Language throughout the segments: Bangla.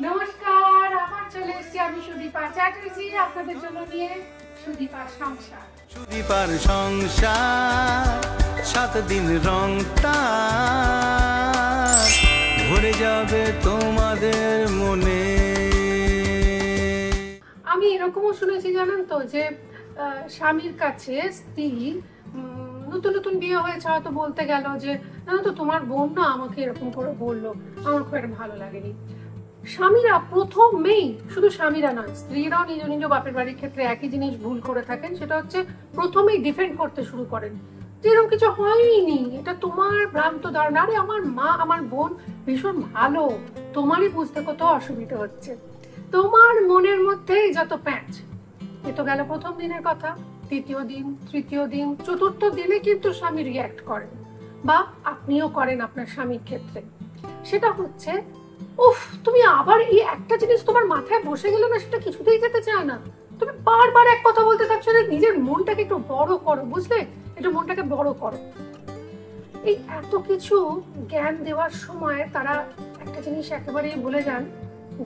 নমস্কার, আবার চলে এসেছি আমি সুদীপা চ্যাটার্জি আপনাদের জন্য নিয়ে সুদীপার সংসার। সুদীপার সংসার 7 দিন রংটা ভরে যাবে তোমাদের মনে। আমি এরকমও শুনেছি জানেন তো, যে স্বামীর কাছে স্ত্রী নতুন নতুন বিয়ে হয়েছে হয়তো বলতে গেল যে জানো তো তোমার বোন না আমাকে এরকম করে বললো, আমার খুব একটা ভালো লাগেনি। স্বামীরা প্রথমেই, শুধু স্বামীরা নয় স্ত্রীরাও নিজ নিজ বাপের বাড়ির ক্ষেত্রে একই জিনিস ভুল করে থাকেন, সেটা হচ্ছে প্রথমেই ডিফেন্ড করতে শুরু করেন যে এরকম কিছু হয়নি, এটা তোমার ভ্রান্ত ধারণা, আরে আমার মা আমার বোন ভীষণ ভালো, তোমারই বুঝতে কত অসুবিধা হচ্ছে, তোমার মনের মধ্যেই যত প্যাঁচ। এ তো গেল প্রথম দিনের কথা। দ্বিতীয় দিন, তৃতীয় দিন, চতুর্থ দিনে কিন্তু স্বামী রিঅ্যাক্ট করেন, বা আপনিও করেন আপনার স্বামীর ক্ষেত্রে। সেটা হচ্ছে উফ, তুমি আবার এই একটা জিনিস তোমার মাথায় বসে গেল না, সেটা কিছুতেই যেতে চায় না, তুমি বারবার এক কথা বলতে থাকছো, নিজের মনটাকে একটু বড় করো, বুঝলে, একটু মনটাকে বড় করো। এই এত কিছু জ্ঞান দেওয়ার সময় তারা একটা জিনিস একেবারেই ভুলে যান,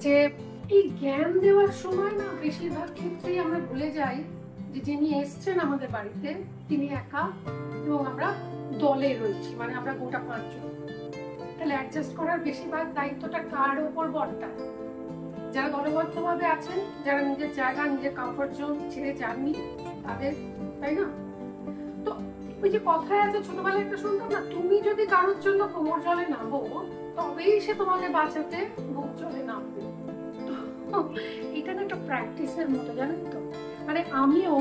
যে এই জ্ঞান দেওয়ার সময় না বেশিরভাগ ক্ষেত্রেই আমরা ভুলে যাই যে যিনি এসছেন আমাদের বাড়িতে তিনি একা এবং আমরা দলে রয়েছি, মানে আমরা গোটা 5 জন। তাহলে অ্যাডজাস্ট করার বেশিরভাগ দায়িত্বটা কার উপর বর্তায়? যারা দলবদ্ধভাবে আছেন, যারা নিজের জায়গা নিজের কমফর্ট জোন ছেড়ে যাননি তাদের, তাই না? তো ওই যে কথায় আছে, ছোটবেলায় একটা শুনতাম না, তুমি যদি কারোর জন্য কোমর জলে নামো তবেই সে তোমাকে বাঁচাতে বুক জলে নামবে। এটা না একটা প্র্যাকটিসের মতো, জানেন তো। মানে আমিও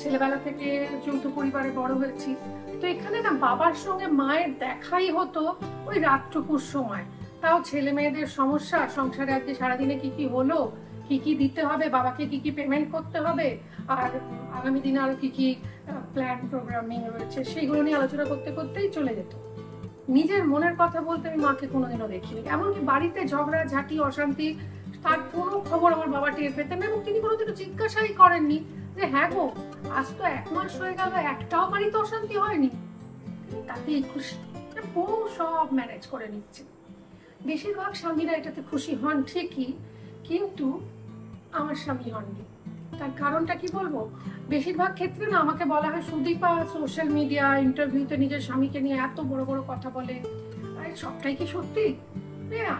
ছেলেবেলা থেকে যৌথ পরিবারে বড় হয়েছি, তো এখানে না বাবার সঙ্গে মায়ের দেখাই হতো ওই রাতটুকুর সময়। তাও ছেলে মেয়েদের সমস্যা, সংসারে আজকে সারাদিনে কি কি হলো, কি কি দিতে হবে, বাবাকে কি কি পেমেন্ট করতে হবে, আর আগামী দিনে আরো কি কি প্ল্যান প্রোগ্রামিং রয়েছে, সেইগুলো নিয়ে আলোচনা করতে করতেই চলে যেত। নিজের মনের কথা বলতে আমি মাকে কোনোদিনও দেখিনি। এমনকি বাড়িতে ঝগড়া ঝাঁটি অশান্তি তার কোনো খবর আমার বাবা টের পেতেন না, এবং তিনি কোনোদিনও জিজ্ঞাসাই করেননি যে হ্যাঁ গো আজ তো 1 মাস হয়ে গেল একটাও বাড়িতে অশান্তি হয়নি। তাতেই খুশি, বউ সব ম্যানেজ করে নিচ্ছে। বেশিরভাগ স্বামীরা এটাতে খুশি হন ঠিকই, কিন্তু আমার স্বামী হননি। তার কারণটা কি বলবো? বেশিরভাগ ক্ষেত্রে না আমাকে বলা হয় সুদীপা সোশ্যাল মিডিয়া ইন্টারভিউতে নিজের স্বামীকে নিয়ে এত বড় বড় কথা বলে, আরে সবটাই কি সত্যি?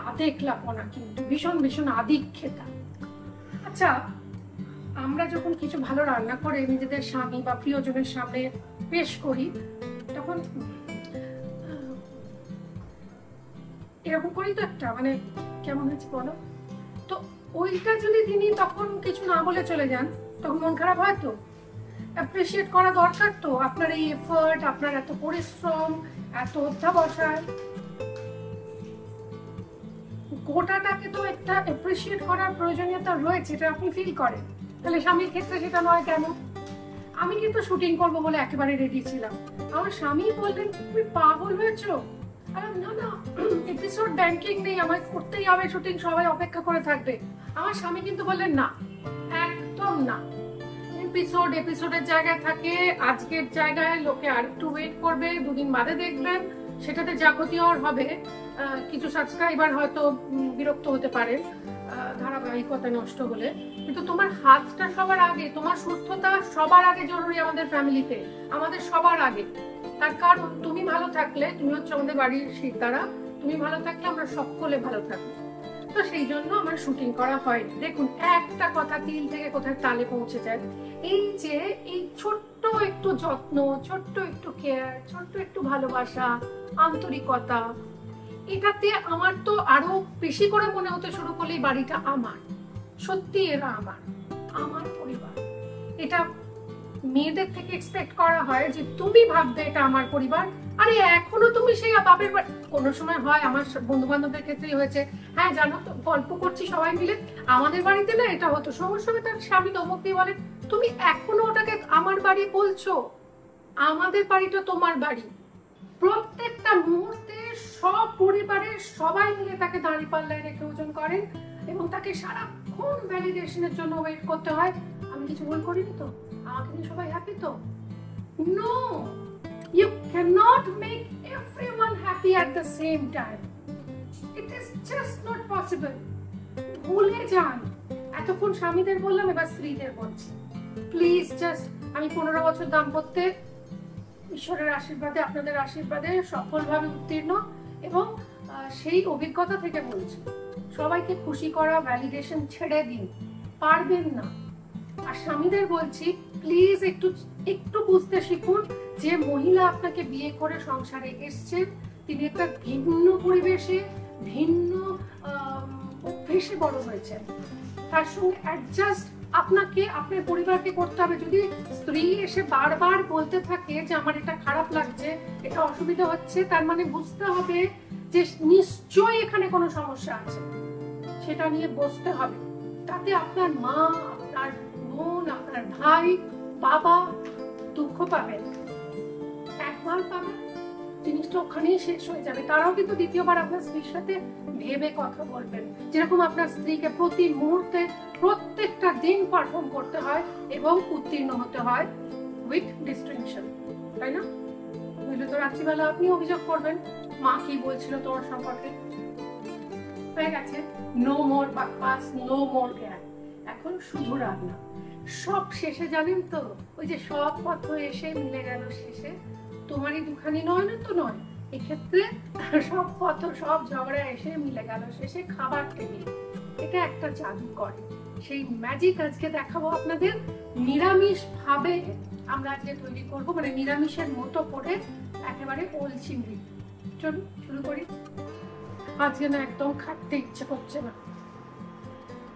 আদেকলাপনা, কিন্তু ভীষণ ভীষণ আদিক্ষেতা। আচ্ছা, আমরা যখন কিছু ভালো রান্না করে নিজেদের স্বামী বা প্রিয়জনের সামনে পেশ করি, তখন এরকম করি তো একটা, মানে কেমন হয়েছে বলো তো, ওইটা যদি তিনি তখন কিছু না বলে চলে যান তখন মন খারাপ হয় তো। অ্যাপ্রিসিয়েট করা দরকার তো আপনার এই এফর্ট, আপনার এত পরিশ্রম, এত অধ্যাবসায়, গোটাটাকে তো একটা অ্যাপ্রিসিয়েট করার প্রয়োজনীয়তা রয়েছে, এটা আপনি ফিল করেন। তাহলে স্বামীর ক্ষেত্রে সেটা নয় কেন? আমি কিন্তু শুটিং করবো বলে একেবারে রেডি ছিলাম, আমার স্বামী বললেন তুমি পাগল হয়েছো? না না, এপিসোড ব্যাংকিং নেই, আমায় করতেই হবে শুটিং, সবাই অপেক্ষা করে থাকবে। আমার স্বামী কিন্তু বললেন না, একদম না, এপিসোডের জায়গায় থাকে, আজকের জায়গায় লোকে আর একটু ওয়েট করবে, 2 দিন বাদে দেখবেন, সেটাতে যা ক্ষতি হওয়ার হবে, কিছু সাবস্ক্রাইবার হয়তো বিরক্ত হতে পারে ধারাবাহিকতা নষ্ট হলে, কিন্তু তোমার হাতটা সবার আগে, তোমার সুস্থতা সবার আগে জরুরি আমাদের ফ্যামিলিতে, আমাদের সবার আগে। তার কারণ তুমি ভালো থাকলে, তুমি হচ্ছে আমাদের বাড়ির শিরদাঁড়া, তুমি ভালো থাকলে আমরা সকলে ভালো থাকবো। তো সেই জন্য আমার শুটিং করা হয়। দেখুন একটা কথা তিল থেকে কোথায় তালে পৌঁছে যায়। এই যে এই ছোট্ট একটু যত্ন, ছোট্ট একটু কেয়ার, ছোট্ট একটু ভালোবাসা, আন্তরিকতা, এটাতে আমার তো আরো বেশি করে মনে হতে শুরু করলে বাড়িটা আমার, সত্যি এরা আমার পরিবার। এটা মেয়েদের থেকে এক্সপেক্ট করা হয় যে তুমি ভাববে এটা আমার পরিবার, আরে এখনো তুমি সেই বাপের বাড়ি। কোনো সময় হয়, আমার বন্ধু বান্ধবদের ক্ষেত্রেই হয়েছে, হ্যাঁ জানো তো গল্প করছি সবাই মিলে, আমাদের বাড়িতে না এটা হতো, সঙ্গে সঙ্গে তার স্বামী ধমক দিয়ে বলে তুমি এখনো ওটাকে আমার বাড়ি বলছো, আমাদের বাড়িটা তোমার বাড়ি। প্রত্যেকটা মুহূর্তে সব পরিবারের সবাই মিলে তাকে দাঁড়িপাল্লায় রেখে ওজন করেন, এবং তাকে সারাক্ষণ ভ্যালিডেশনের জন্য ওয়েট করতে হয়, আমি কিছু ভুল করিনি তো, আমাকে নিয়ে সবাই হ্যাপি তো। No, you cannot make everyone happy at the same time. It is just not possible. ভুলে যান। এতক্ষণ স্বামীদের বললাম, এবার স্ত্রীদের বলছি। প্লিজ জাস্ট, আমি 15 বছর দাম্পত্যে ঈশ্বরের আশীর্বাদে, আপনাদের আশীর্বাদে সফলভাবে উত্তীর্ণ, এবং সেই অভিজ্ঞতা থেকে বলছি, সবাইকে খুশি করা, ভ্যালিডেশন ছেড়ে দিন, পারবেন না। আর স্বামীদের বলছি, প্লিজ একটু বুঝতে শিখুন যে মহিলা আপনাকে বিয়ে করে সংসারে এসছে, তিনি একটা ভিন্ন পরিবেশে, ভিন্ন অভ্যেসে বড় হয়েছেন। তার সঙ্গে অ্যাডজাস্ট আপনাকে, আপনার পরিবারকে করতে হবে। যদি স্ত্রী এসে বারবার বলতে থাকে যে আমার এটা খারাপ লাগছে, এটা অসুবিধা হচ্ছে, তার মানে বুঝতে হবে যে নিশ্চয়ই এখানে কোনো সমস্যা আছে, সেটা নিয়ে বসতে হবে। তাতে আপনার মা, আপনার বোন, আপনার ভাই, বাবা দুঃখ পাবেন, একবার পাবেন, জিনিসটা ওখানেই শেষ হয়ে যাবে। তারাও কিন্তু দ্বিতীয়বার আপনার স্ত্রীর সাথে ভেবে কথা বলবেন। যেরকম আপনার স্ত্রীকে প্রতি মুহূর্তে, প্রত্যেকটা দিন পারফর্ম করতে হয় এবং উত্তীর্ণ হতে হয় উইথ ডিস্টিংশন, তাই না? বুঝলে তো রাত্রিবেলা আপনি অভিযোগ করবেন, মা কি বলছিল তোমার সম্পর্কে। হয়ে গেছে, নো মোর বাকবাস, নো মোর জ্ঞান। এখন শুধু রান্না। সব শেষে জানেন তো, ওই যে সব পথ এসে মিলে গেল শেষে, তোমারই দুখানি নয় না তো নয়, এক্ষেত্রে সব পথ, সব ঝগড়া এসে মিলে গেল শেষে খাবার টেবিল। এটা একটা জাদু করে, সেই ম্যাজিক আজকে দেখাবো আপনাদের। নিরামিষ ভাবে আমরা আজকে তৈরি করব, মানে নিরামিষের মতো করে একেবারে ওল চিংড়ি। চলুন শুরু করি। আজকে না একদম খাটতে ইচ্ছে করছে না,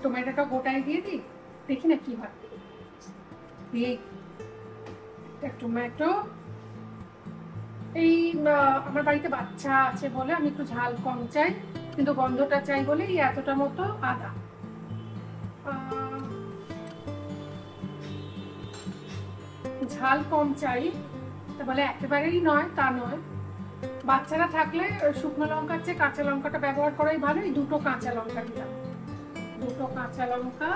টমেটোটা গোটায় দিয়ে দিই, দেখি না কি হয়। টমেটো, এই আমার বাড়িতে বাচ্চা আছে বলে আমি একটু ঝাল কম চাই, কিন্তু গন্ধটা চাই বলে এই এতটা মতো আদা। ঝাল কম চাই, তা বলে একেবারেই নয় তা নয়। বাচ্চারা থাকলে শুকনো লঙ্কার চেয়ে কাঁচা লঙ্কাটা ব্যবহার করাই ভালো। এই 2টো কাঁচা লঙ্কা দিলাম, 2টো কাঁচা লঙ্কা,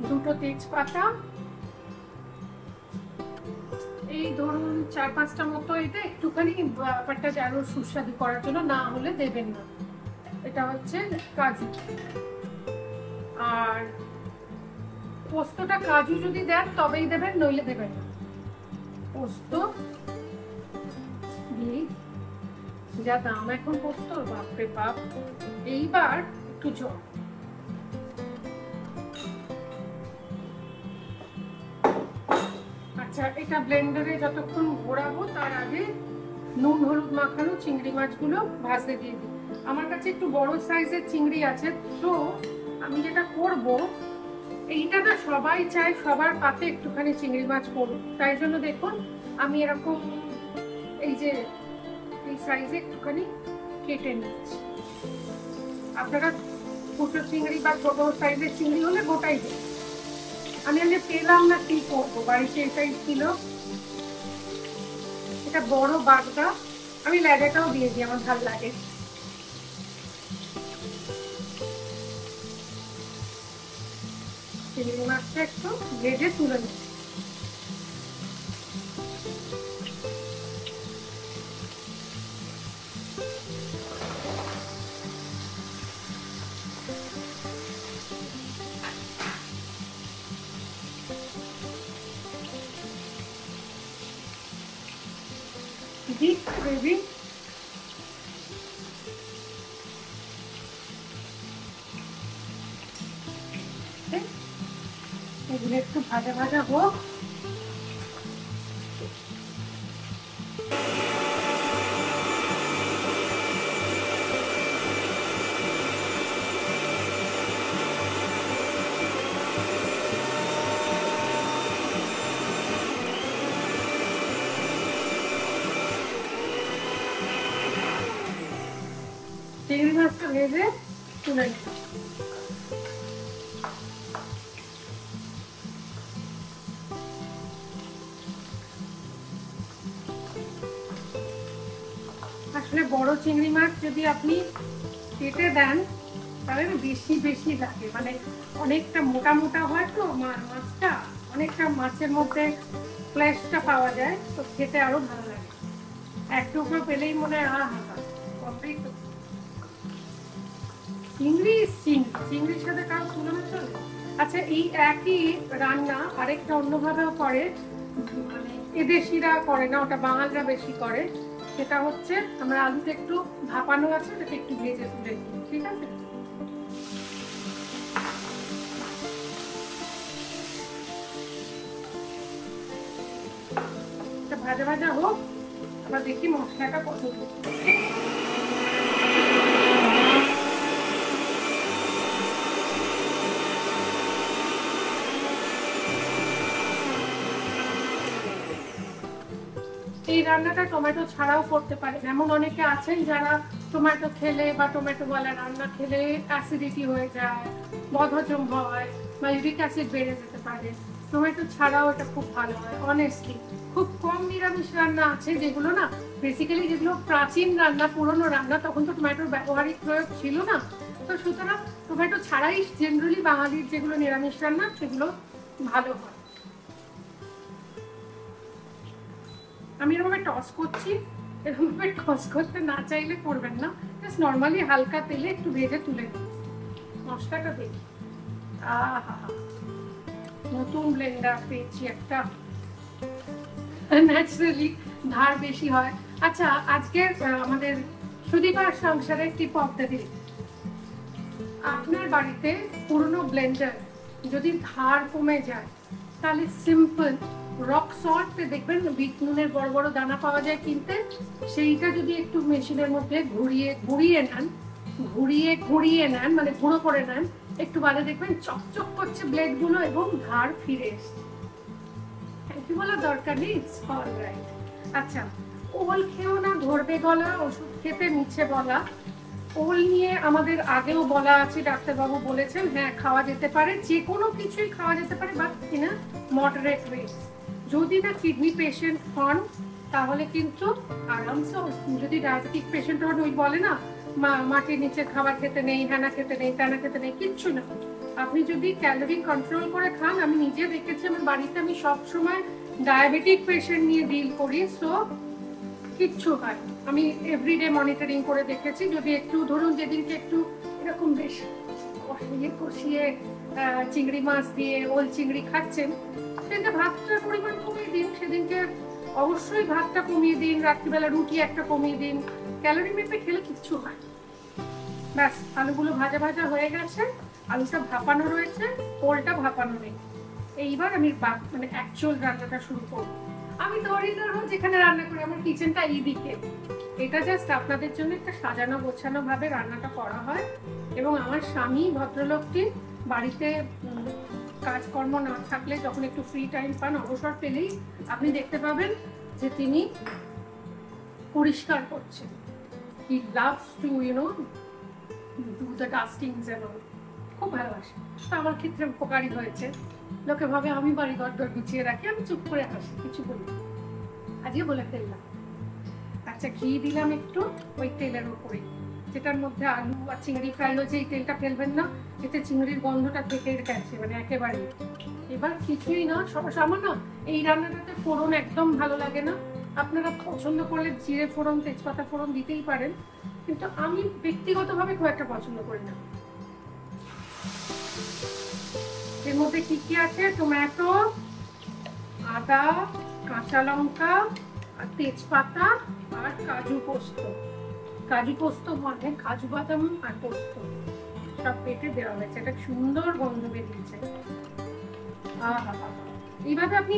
2টো তেজপাতা, এই ধরুন 4-5টা মতো। এটা একটুখানি ব্যাপারটা আরো সুস্বাদু করার জন্য, না হলে দেবেন না। এটা হচ্ছে কাজু। আর পোস্তটা কাজু যদি দেন তবেই দেবেন, নইলে দেবেন না। পোস্ত যা দাম এখন পোস্তর, বাপরে বাপ। এইবার একটু জল, আচ্ছা এটা ব্লেন্ডারে যতক্ষণ ঘোরাবো তার আগে নুন হলুদ মাখানো চিংড়ি মাছগুলো ভাজতে দিয়ে দিই। আমার কাছে একটু বড় সাইজের চিংড়ি আছে, তো আমি যেটা করব, এইটা না সবাই চায় সবার পাতে একটুখানি চিংড়ি মাছ করুন, তাই জন্য দেখুন আমি এরকম এই যে এই সাইজে একটুখানি কেটে নিচ্ছি। আপনারা ছোটো চিংড়ি বা ছোট সাইজের চিংড়ি হলে গোটাই দেবেন। আমি আগে পেলাম না কি করবো, বাড়িতে এটাই ছিল। এটা বড় বাগদা, আমি লেজাটাও দিয়ে দিই, আমার ভালো লাগে। চিংড়ি মাছটা একটু ভেজে তুলে নিই। Deep gravy, এগুলো একটু ভাজা ভাজা হোক। চিংড়ি মাছটা ভেজে তুলে নিই। আসলে বড় চিংড়ি মাছ যদি আপনি কেটে দেন তাহলে বেশি বেশি লাগে, মানে অনেকটা মোটা মোটা হয় তো মাছটা, অনেকটা মাছের মধ্যে ফ্লেশটা পাওয়া যায়, তো খেতে আরো ভালো লাগে। এক টুকরো পেলেই মনে হয় আহা। অমৃত। চিংড়ির সাথে কারো তুলনা চলে? আচ্ছা, এই একই রান্না আরেকটা অন্যভাবেও করে, মানে এদেশিরা করে না, ওটা বাঙালরা বেশি করে। সেটা হচ্ছে আমরা আলুতে একটু ভাপানো আছে, ওটাকে একটু ভেজে তুলে নিই, ঠিক আছে? ভাজা ভাজা হোক, আবার দেখি মশলাটা কত। এই রান্নাটা টমেটো ছাড়াও করতে পারে। এমন অনেকে আছেন যারা টমেটো খেলে বা টমেটো ওয়ালা রান্না খেলে অ্যাসিডিটি হয়ে যায়, বদহজম হয় বা ইউরিক অ্যাসিড বেড়ে যেতে পারে। টমেটো ছাড়াও এটা খুব ভালো হয়। অনেস্টলি খুব কম নিরামিষ রান্না আছে যেগুলো না, বেসিক্যালি যেগুলো প্রাচীন রান্না, পুরনো রান্না, তখন তো টমেটোর ব্যবহারিক প্রয়োগ ছিল না। তো সুতরাং টমেটো ছাড়াই জেনারেলি বাঙালির যেগুলো নিরামিষ রান্না সেগুলো ভালো হয়। আমি এরকম টস করছি, এরকম টস করতে না চাইলে করবেন না, জাস্ট নর্মালি হালকা তেলে একটু ভেজে তুলে দিন। মশলাটা দেখি, আহা, নতুন ব্লেন্ডার পেয়েছি একটা, ন্যাচারালি ধার বেশি হয়। আচ্ছা, আজকের আমাদের সুদীপার সংসারের টিপ অফ দ্য ডে, আপনার বাড়িতে পুরনো ব্লেন্ডার যদি ধার কমে যায় তাহলে সিম্পল রক সল্ট দেখবেন বিট নুনের বড় বড় দানা পাওয়া যায় কিনতে, সেইটা যদি একটু মেশিনের মধ্যে ঘুরিয়ে নেন, মানে গুঁড়ো করে নেন, একটু বাদে দেখবেন চকচক করছে ব্লেড গুলো এবং ধার ফিরে এসছে। থ্যাংক ইউ বলার দরকার নেই, ইটস অলরাইট। আচ্ছা, ওল খেও না, ধরবে গলা, ওষুধ খেতে মিছে বলা। ওল নিয়ে আমাদের আগেও বলা আছে, ডাক্তারবাবু বলেছেন হ্যাঁ খাওয়া যেতে পারে, যে কোনো কিছুই খাওয়া যেতে পারে, বাট কিনা মডারেট ওয়েট। যদি না কিডনি পেশেন্ট হন তাহলে কিন্তু আরামসে, যদি ডায়াবেটিক পেশেন্ট হন, ওই বলে না মাটির নিচে খাবার খেতে নেই, হ্যানা খেতে নেই, ত্যানা খেতে নেই, কিচ্ছু না। আপনি যদি ক্যালোরি কন্ট্রোল করে খান, আমি নিজে দেখেছি আমার বাড়িতে, আমি সবসময় ডায়াবেটিক পেশেন্ট নিয়ে ডিল করি, সো কিচ্ছু হয়, আমি এভরিডে মনিটরিং করে দেখেছি। যদি একটু ধরুন যেদিনকে একটু এরকম বেশ কষিয়ে চিংড়ি মাছ দিয়ে ওল চিংড়ি খাচ্ছেন, সেদিনকে ভাতটার পরিমাণ কমিয়ে দিন, সেদিনকে অবশ্যই ভাতটা কমিয়ে দিন, রাত্রিবেলা রুটি একটা কমিয়ে দিন, ক্যালোরি মেপে খেলে কিচ্ছু হয়। ব্যাস, আলুগুলো ভাজা ভাজা হয়ে গেছে, আলুটা ভাপানো রয়েছে, ওলটা ভাপানো নেই। এইবার আমি মানে অ্যাকচুয়াল রান্নাটা শুরু করব। আমি ধরি ধরো যেখানে রান্না করি, আমার কিচেনটা এই দিকে, এটা জাস্ট আপনাদের জন্য একটা সাজানো গোছানো ভাবে রান্নাটা করা হয়। এবং আমার স্বামী ভদ্রলোকটি বাড়িতে কাজকর্ম না থাকলে, যখন একটু ফ্রি টাইম পান, অবসর পেলেই আপনি দেখতে পাবেন যে তিনি পরিষ্কার করছেন। He loves to do the dustings and all, খুব ভালোবাসে। তো আমার ক্ষেত্রে উপকারী হয়েছে। লোকে ভাবে আমি বাড়ি ঘর গুছিয়ে রাখি, আমি চুপ করে হাসি, কিছু বলি। আজকে বলে ফেললাম। আচ্ছা, ঘি দিলাম একটু ওই তেলের উপরে, যেটার মধ্যে আলু আর চিংড়ি ফ্রাই হয়েছে। এই তেলটা ফেলবেন না, এতে চিংড়ির গন্ধটা থেকে গেছে, মানে একেবারে। এবার কিছুই না, সামান্য এই রান্নাটাতে ফোড়ন একদম ভালো লাগে না। আপনারা পছন্দ করলে জিরে ফোড়ন, তেজপাতা ফোড়ন দিতেই পারেন, কিন্তু আমি ব্যক্তিগতভাবে খুব একটা পছন্দ করি না। এর মধ্যে কি কি আছে? টমেটো, আদা, কাঁচা লঙ্কা আর তেজপাতা আর কাজু পোস্ত। কাজু পোস্ত মানে কাজু বাদাম আর পোস্ত সব পেটে দেওয়া হয়েছে, একটা সুন্দর গন্ধ বেরিয়েছে। এইভাবে আপনি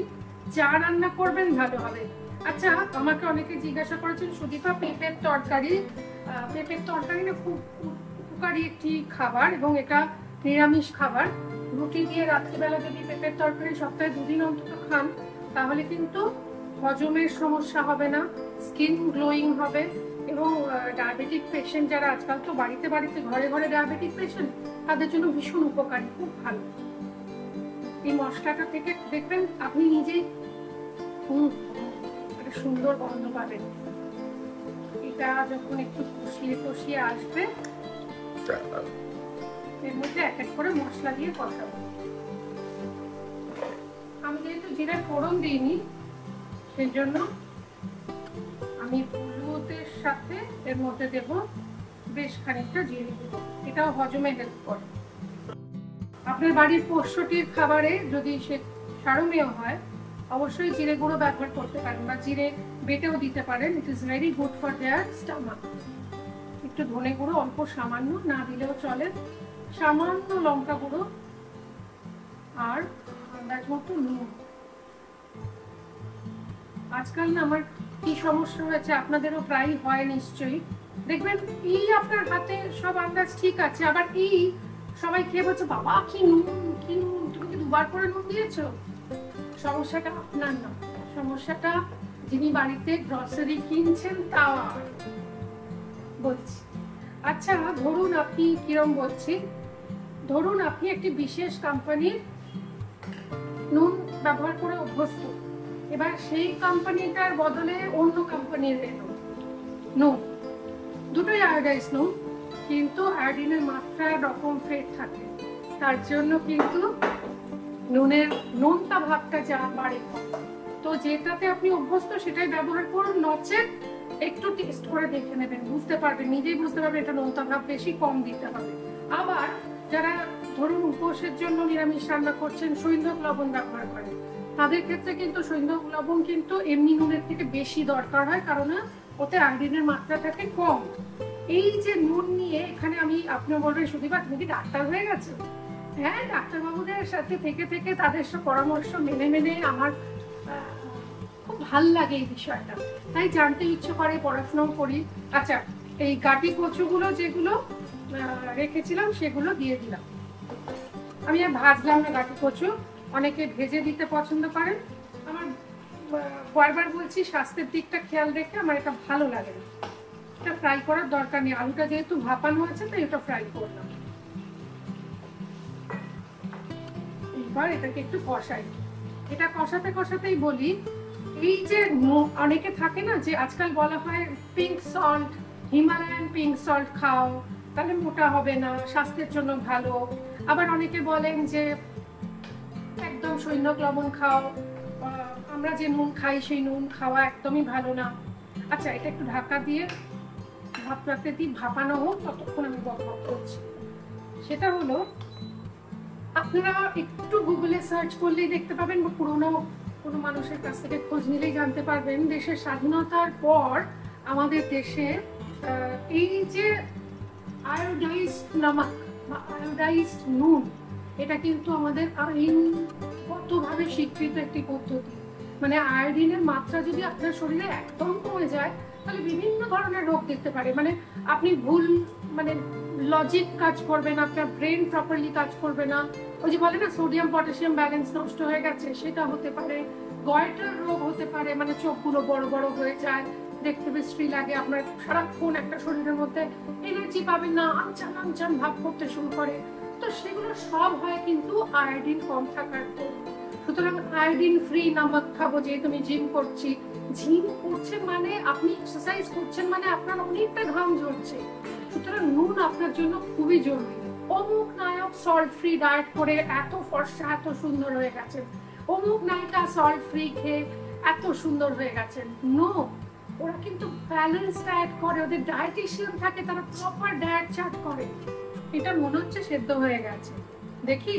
চা রান্না করবেন, ভালো হবে। আচ্ছা, আমাকে অনেকে জিজ্ঞাসা করেছেন সুদীপা, পেঁপের তরকারি না খুব উপকারী একটি খাবার এবং এটা নিরামিষ খাবার। রুটি দিয়ে রাত্রিবেলা যদি পেঁপের তরকারি সপ্তাহে 2 দিন অন্তত খান, তাহলে কিন্তু হজমের সমস্যা হবে না, স্কিন গ্লোয়িং হবে। এবং ডায়াবেটিক পেশেন্ট যারা, আজকাল তো বাড়িতে ঘরে ঘরে ডায়াবেটিক পেশেন্ট, তাদের জন্য ভীষণ উপকারী, খুব ভালো। এই মশলাটা থেকে দেখবেন আপনি নিজেই একটা সুন্দর গন্ধ পাবেন। এটা যখন একটু কষিয়ে আসবে, এর মধ্যে এক এক করে মশলা দিয়ে কষাবো। আমি যেহেতু জিরে ফোড়ন দিইনি, সেই জন্য আমি হলুদের সাথে এর মধ্যে দেব বেশ খানিকটা জিরে গুঁড়ো, এটাও হজমে হেল্প করে। আপনার বাড়ির পোষ্যটির খাবারে যদি সে সারমেয় হয় অবশ্যই জিরে গুঁড়ো ব্যবহার করতে পারেন বা জিরে বেটেও দিতে পারেন। It is very good for their stomach. একটু ধনে গুঁড়ো অল্প সামান্য, না দিলেও চলে, সামান্য লঙ্কা গুঁড়ো আর আন্দাজ মতো নুন। আজকাল না আমার কি সমস্যা হয়েছে, আপনাদেরও প্রায় হয় নিশ্চয়ই, দেখবেন এই আপনার হাতে সব আন্দাজ ঠিক আছে, আবার এই সবাই খেয়ে বলছে বাবা কি নুন, কি নুন, তুমি কি দুবার করে নুন দিয়েছো। সমস্যাটা আপনার না, সমস্যাটা যিনি বাড়িতে গ্রসারি কিনছেন তার বলছি। আচ্ছা ধরুন আপনি কিরম বলছি, ধরুন আপনি একটি বিশেষ কোম্পানির নুন ব্যবহার করে অভ্যস্ত, এবার সেই কোম্পানিটার বদলে অন্য কোম্পানির নুন, দুটোই আয়োডাইজ নুন, কিন্তু আয়োডিনের মাত্রা রকম ফেট থাকে, তার জন্য কিন্তু নুনটা ভাবটা যা বাড়ে। তো যেটাতে আপনি অভ্যস্ত সেটাই ব্যবহার করুন, নচেত একটু টেস্ট করে দেখে নেবেন, বুঝতে পারবেন, নিজেই বুঝতে পারবেন এটা নোনতা ভাব বেশি কম দিতে হবে। আবার যারা ধরুন উপোসের জন্য নিরামিষ রান্না করছেন সৈন্ধব লবণ ব্যবহার করেন, তাদের ক্ষেত্রে কিন্তু সৈন্ধব লবণ কিন্তু এমনি নুনের থেকে বেশি দরকার হয়, কারণ ওতে আয়োডিনের মাত্রা থাকে কম। এই যে নুন নিয়ে এখানে আমি, আপনি বলবেন সুদীপা তুমি কি ডাক্তার হয়ে গেছে? হ্যাঁ, ডাক্তারবাবুদের সাথে থেকে থেকে তাদের সব পরামর্শ মেনে মেনে আমার খুব ভাল লাগে এই বিষয়টা, তাই জানতে ইচ্ছে করে, পড়াশোনাও করি। আচ্ছা এই গাটি কচুগুলো যেগুলো রেখেছিলাম সেগুলো দিয়ে দিলাম। আমি আর ভাজলাম না গাটি কচু, অনেকে ভেজে দিতে পছন্দ করেন, আমার বারবার বলছি স্বাস্থ্যের দিকটা খেয়াল রেখে আমার এটা ভালো লাগে না, এটা ফ্রাই করার দরকার নেই, আলুটা যেহেতু ভাপানো আছে তাই এটা ফ্রাই করলাম। এবার এটাকে একটু কষাই, এটা কষাতে কষাতেই বলি, এই যে অনেকে থাকে না যে আজকাল বলা হয় pink salt, Himalayan pink salt খাও তাহলে মোটা হবে না, স্বাস্থ্যের জন্য ভালো। আবার অনেকে বলেন যে একদম সৈন্ধব লবণ খাও, আমরা যে নুন খাই সেই নুন খাওয়া একদমই ভালো না। আচ্ছা এটা একটু ঢাকা দিয়ে ভাপতে দিই, ভাপানো হোক, ততক্ষণ আমি বকবক করছি। সেটা হলো আপনারা একটু গুগলে সার্চ করলেই দেখতে পাবেন, বা পুরোনো কোনো মানুষের কাছ থেকে খোঁজ নিলেই জানতে পারবেন, দেশের স্বাধীনতার পর আমাদের দেশে এই যে আয়োডাইজড নমক বা আয়োডাইজড নুন, এটা কিন্তু আমাদের আইনগতভাবে স্বীকৃত একটি পদ্ধতি। মানে আয়োডিনের মাত্রা যদি আপনার শরীরে একদম কমে যায় তাহলে বিভিন্ন ধরনের রোগ দেখতে পারে, মানে আপনি ভুল মানে লজিক কাজ করবে না, আপনার ব্রেন প্রপারলি কাজ করবে না, ওই যে বলে না সোডিয়াম পটাশিয়াম ব্যালেন্স নষ্ট হয়ে গেছে সেটা হতে পারে, গয়টার রোগ হতে পারে, মানে চোখগুলো বড় বড় হয়ে যায়, দেখতে বিশ্রী লাগে, আপনার সারাক্ষণ একটা শরীরের মধ্যে এনার্জি পাবেন না, আনচান আনচান ভাব করতে শুরু করে, তো সেগুলো সব হয় কিন্তু আয়োডিন কম থাকার দরুন। সুতরাং আয়োডিন ফ্রি নমক খাবো, যেহেতু আমি জিম করছি, জিম করছেন মানে আপনি এক্সারসাইজ করছেন মানে আপনার অনেকটা ঘাম ঝরছে, সুতরাং নুন আপনার জন্য খুবই জরুরি। অমুক নায়ক সল্ট ফ্রি ডায়েট করে এত ফর্সা এত সুন্দর হয়ে গেছেন, অমুক নায়িকা সল্ট ফ্রি খেয়ে এত সুন্দর হয়ে গেছেন, নো, ওরা কিন্তু ব্যালেন্স ডায়েট করে, ওদের ডায়েটিশিয়ান থাকে, তারা প্রপার ডায়েট চার্ট করে। এটা মনে হচ্ছে সেদ্ধ হয়ে গেছে, দেখি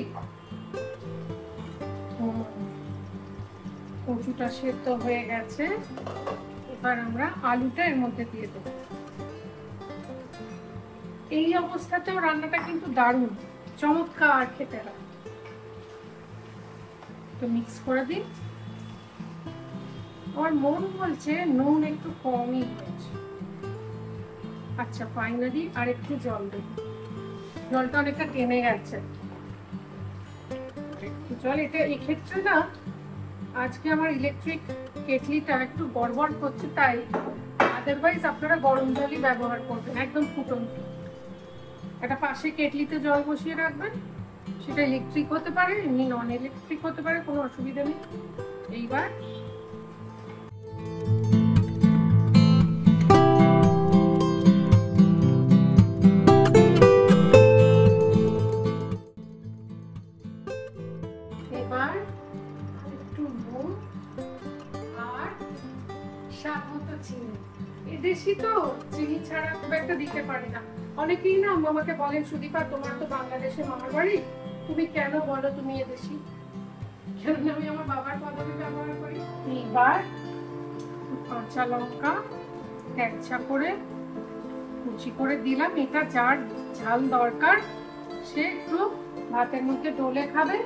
কচুটা সেদ্ধ হয়ে গেছে, এবার আমরা আলুটা এর মধ্যে দিয়ে দেব। এই অবস্থাতেও রান্নাটা কিন্তু দারুণ চমৎকার খেতে হয়। তো মিক্স করে দিই, আমার মন বলছে নুন একটু কমই হয়েছে। আচ্ছা ফাইনালি আর একটু জল দেব, জলটা অনেকটা টেনে গেছে, জল এটা এই ক্ষেত্রে না আজকে আমার ইলেকট্রিক কেটলিটা একটু গড়বড় করছে, তাই আদারওয়াইজ আপনারা গরম জলই ব্যবহার করবেন, একদম ফুটন্ত। একটা পাশে কেটলিতে জল বসিয়ে রাখবেন, সেটা ইলেকট্রিক হতে পারে এমনি নন ইলেকট্রিক হতে পারে, কোনো অসুবিধা নেই। এইবার একটু নুন আর স্বাদ মতো চিনি, এদেশি তো একটা দিতে পারি না। অনেকেই না আমাকে বলেন, সুদীপা তোমার তো বাংলাদেশে মামার বাড়ি, তুমি কেন বলো তুমি এদেশি? কেন আমি আমার বাবার পদ্ধতি ব্যবহার করি। এবার কাঁচা লঙ্কা তেজা করে কুচি করে দিলাম। এটা যার ঝাল দরকার সে একটু ভাতের মধ্যে ডলে খাবে,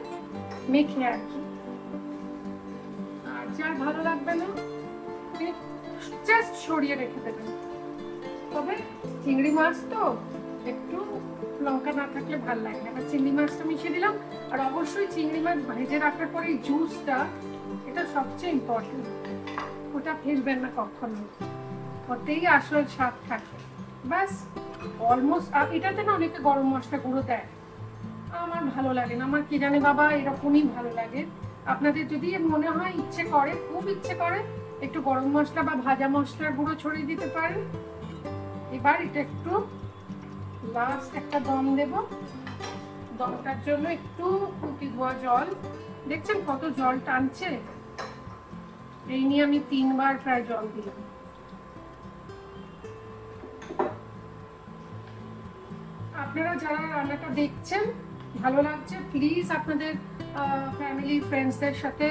মেখে আর কি। আর যার ভালো লাগবে না জাস্ট সরিয়ে রেখে দেবেন। তবে চিংড়ি মাছ তো একটু লঙ্কা না থাকলে ভালো লাগে না। চিংড়ি মাছটা মিশিয়ে দিলাম। আর অবশ্যই চিংড়ি মাছ ভেজে রাখার পরে জুসটা, এটা সবচেয়ে ইম্পর্টেন্ট, ওটা ফেলবেন না কখনো, ওতেই আসল স্বাদ থাকে। ব্যাস অলমোস্ট। এটাতে না অনেকে গরম মশলা গুঁড়ো দেয়, আমার ভালো লাগে না। আমার কি জানে বাবা, এরকমই ভালো লাগে। আপনাদের যদি মনে হয় ইচ্ছে করে, খুব ইচ্ছে করে, একটু গরম মশলা বা ভাজা মশলার গুঁড়ো ছড়িয়ে দিতে পারেন। এবার এটা একটু লাস্ট একটা দম দেব। দমটার জন্য একটু ফুটি ধোয়া জল, দেখছেন কত জল টানছে, এই নিয়ে আমি 3 বার প্রায় জল দিলাম। আপনারা যারা রান্নাটা দেখছেন ভালো লাগছে, প্লিজ আপনাদের ফ্যামিলি ফ্রেন্ডসদের সাথে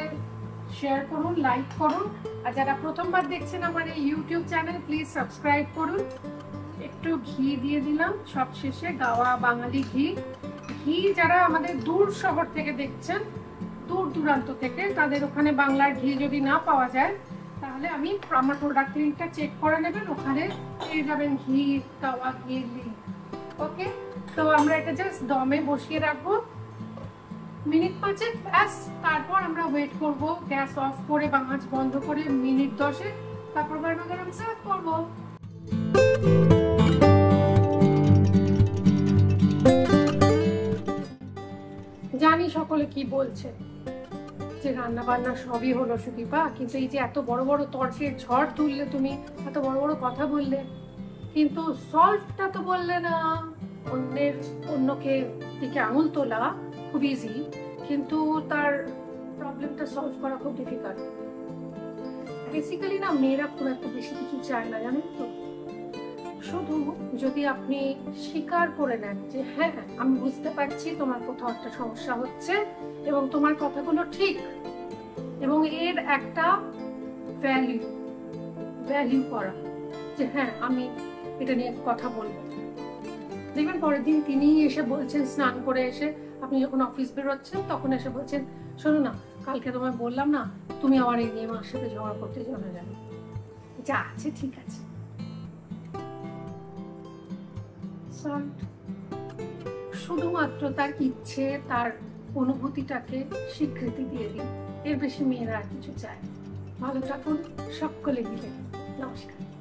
শেয়ার করুন, লাইক করুন। আর যারা প্রথমবার দেখছেন আমার এই ইউটিউব চ্যানেল, প্লিজ সাবস্ক্রাইব করুন। একটু ঘি দিয়ে দিলাম সব শেষে, গাওয়া বাঙালি ঘি। ঘি যারা আমাদের দূর শহর থেকে দেখছেন, দূর দূরান্ত থেকে, তাদের ওখানে বাংলার ঘি যদি না পাওয়া যায়, তাহলে আমি আমার প্রোডাক্ট লিঙ্কটা চেক করে নেবেন, ওখানে পেয়ে যাবেন ঘি, গাওয়া ঘির লিঙ্ক। ওকে, তো আমরা এটা জাস্ট দমে বসিয়ে রাখবো মিনিট 5। ব্যাস, তারপর আমরা ওয়েট করব, গ্যাস অফ করে বা আঁচ বন্ধ করে মিনিট 10। তারপর গরমা গরম সার্ভ করব। জানি সকলে কি বলছে, যে রান্না বান্না সবই হলো সুদীপা, কিন্তু এই যে এত বড় বড় তর্কের ঝড় তুললে তুমি, এত বড় বড় কথা বললে, কিন্তু সলভটা তো বললে না। অন্যকে দিকে আঙুল তোলা খুব ইজি, কিন্তু তার প্রবলেমটা সলভ করা খুব ডিফিকাল্ট। বেসিক্যালি না, মেয়েরা খুব একটা বেশি কিছু চায় না, জানেন তো। শুধু যদি আপনি স্বীকার করে নেন যে হ্যাঁ আমি বুঝতে পারছি তোমার কোথাও একটা সমস্যা হচ্ছে এবং তোমার কথাগুলো ঠিক, এবং এর একটা ভ্যালিউ করা, যে হ্যাঁ আমি এটা নিয়ে কথা বলবো। দেখবেন পরের দিন তিনি এসে বলছেন, স্নান করে এসে আপনি যখন অফিস বেরোচ্ছেন তখন এসে বলছেন, শোনো না কালকে তোমায় বললাম না, তুমি আমার এই নিয়ে আমার সাথে ঝগড়া করতে জানা যাবে, যা আছে ঠিক আছে। শুধুমাত্র তার ইচ্ছে, তার অনুভূতিটাকে স্বীকৃতি দিয়ে দিন, এর বেশি মেয়েরা আর কিছু চায়। ভালো থাকুন সকলে মিলে। নমস্কার।